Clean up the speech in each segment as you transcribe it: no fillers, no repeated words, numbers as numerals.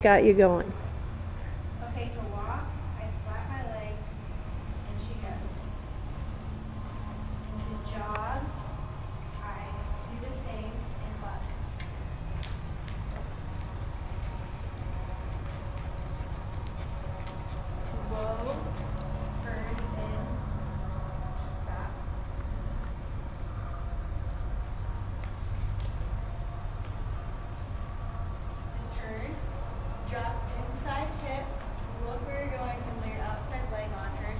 got you going. Okay, to walk, I flat my legs, and she goes. And to jog, I do the same and buck. To row, spurs in, stop. And turn, drop inside hip, look where you're going and lay your outside leg on her.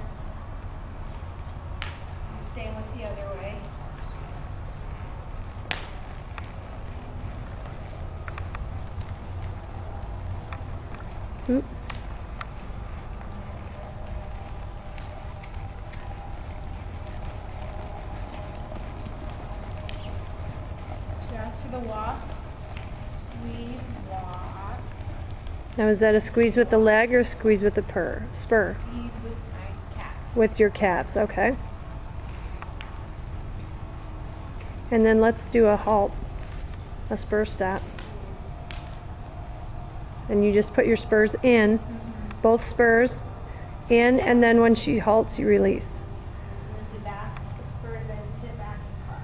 And same with the other way. Oop. Just for the walk, squeeze, walk. Now is that a squeeze with the leg or a squeeze with the spur? Squeeze with my calves. With your calves, okay. And then let's do a halt, a spur stop. And you just put your spurs in, both spurs in, and then when she halts, you release. And then the back, the spurs in, sit back and park.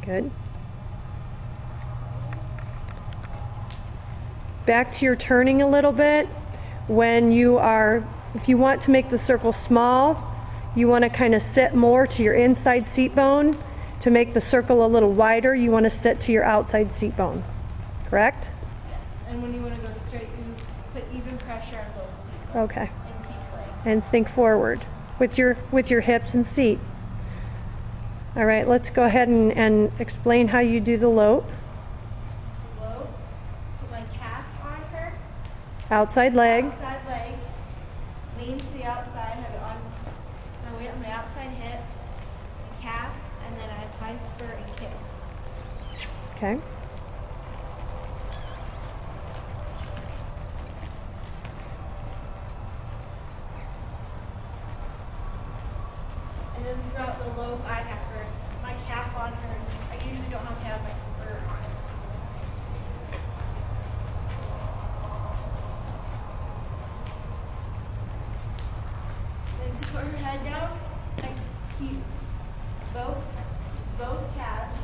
Good. Back to your turning a little bit. When you are, if you want to make the circle small, you want to kind of sit more to your inside seat bone. To make the circle a little wider, you want to sit to your outside seat bone. Correct? Yes. And when you want to go straight, you put even pressure on both seat bones. Okay. And keep playing. And think forward with your hips and seat. All right, let's go ahead and explain how you do the lope. Low. Put my calf on her. Outside leg. Outside leg. Lean to the outside. Have it on my weight on my outside hip. Calf. And then I apply spur and kiss. Okay. And then throughout the lope, I have her, my calf on her. I usually don't have to have my spur on. Then to put her head down, I keep both calves,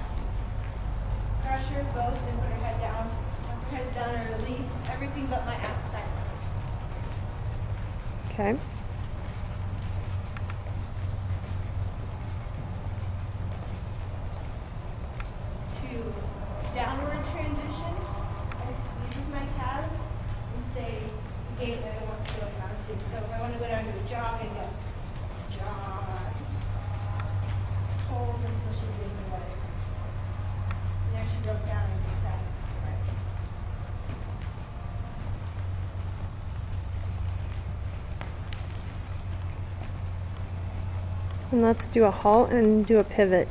pressure both, and put her head down. Once her head's down, I release everything but my outside leg. Okay. To downward transition, I squeeze with my calves and say the gait that I want to go down to. So if I want to go down to a jog, I go jog. Hold until she gives me what it is. And there she broke down and just asked for it. And let's do a halt and do a pivot.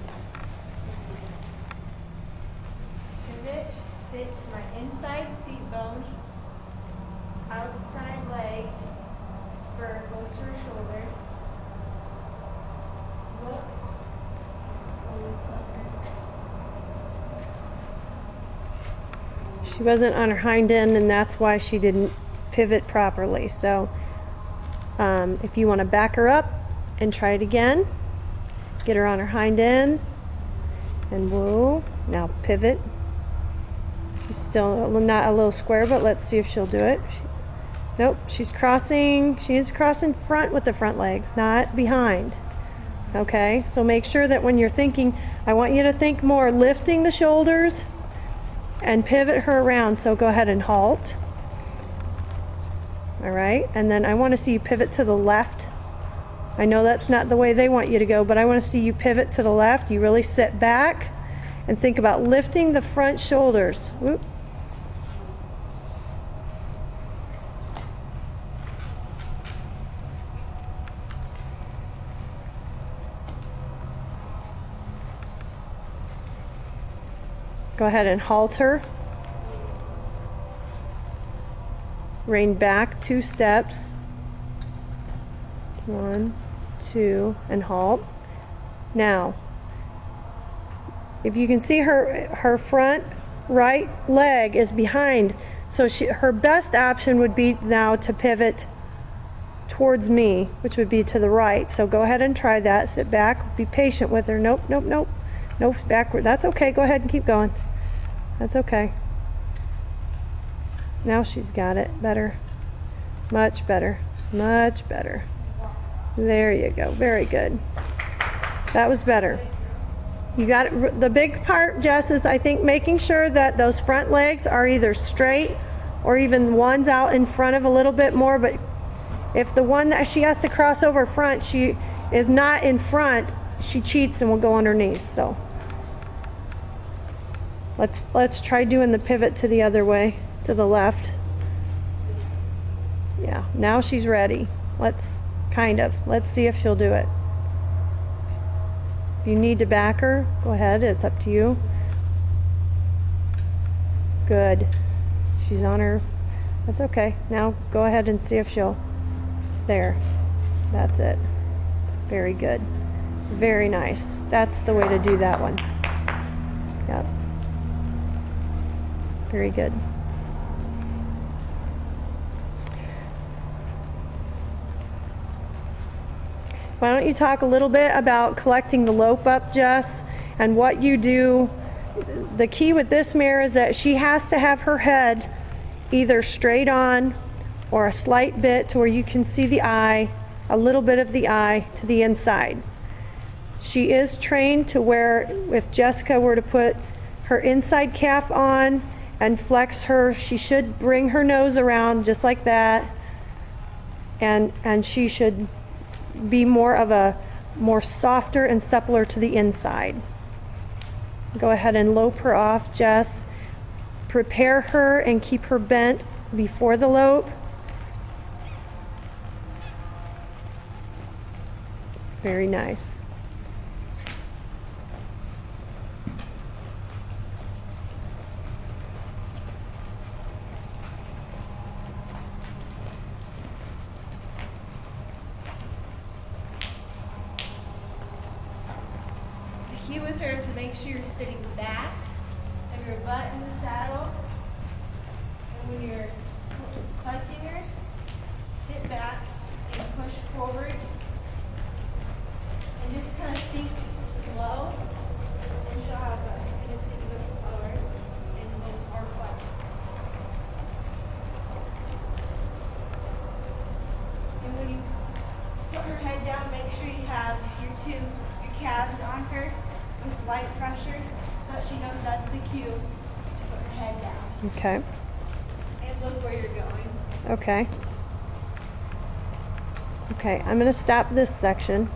Pivot, sit to my inside seat bone, outside leg, spur close to her shoulder. Look, slowly flip her. She wasn't on her hind end, and that's why she didn't pivot properly. So if you want to back her up and try it again, get her on her hind end, and whoa, now pivot. She's still not a little square, but let's see if she'll do it. Nope, she's crossing. She needs to cross in front with the front legs, not behind. Okay, so make sure that when you're thinking, I want you to think more lifting the shoulders and pivot her around. So go ahead and halt. All right, and then I want to see you pivot to the left. I know that's not the way they want you to go, but I want to see you pivot to the left. You really sit back and think about lifting the front shoulders. Whoop. Go ahead and halter. Rein back 2 steps. 1, 2, and halt. Now, If you can see her front right leg is behind, so her best option would be now to pivot towards me, which would be to the right. So go ahead and try that. Sit back, be patient with her. Nope, nope, nope. Nope, backward. That's okay. Go ahead and keep going. That's okay. Now she's got it. Better. Much better. Much better. There you go. Very good. That was better. You got it. The big part, Jess, is I think making sure that those front legs are either straight or even one's out in front of a little bit more. But if the one that she has to cross over front, she is not in front, she cheats and will go underneath. So let's try doing the pivot to the other way, to the left. Yeah, now she's ready. Let's see if she'll do it. If you need to back her, go ahead, it's up to you. Good. She's on her. That's okay. Now go ahead and see if she'll. There. That's it. Very good. Very nice. That's the way to do that one. Yep. Very good. Why don't you talk a little bit about collecting the lope up, Jess, and what you do. The key with this mare is that she has to have her head either straight on or a slight bit to where you can see the eye, a little bit of the eye to the inside. She is trained to where if Jessica were to put her inside calf on and flex her, she should bring her nose around just like that, and she should be more softer and suppler to the inside. Go ahead and lope her off, Jess. Prepare her and keep her bent before the lope. Very nice. The key with her is to make sure you're sitting back, have your butt in the saddle, and when you're collecting her, sit back and push forward, and just kind of think slow, and she'll have a tendency to go slower and move more quick. And when you put her head down, make sure you have your calves on her with light pressure so that she knows that's the cue to put her head down. Okay. And look where you're going. Okay. Okay, I'm going to stop this section.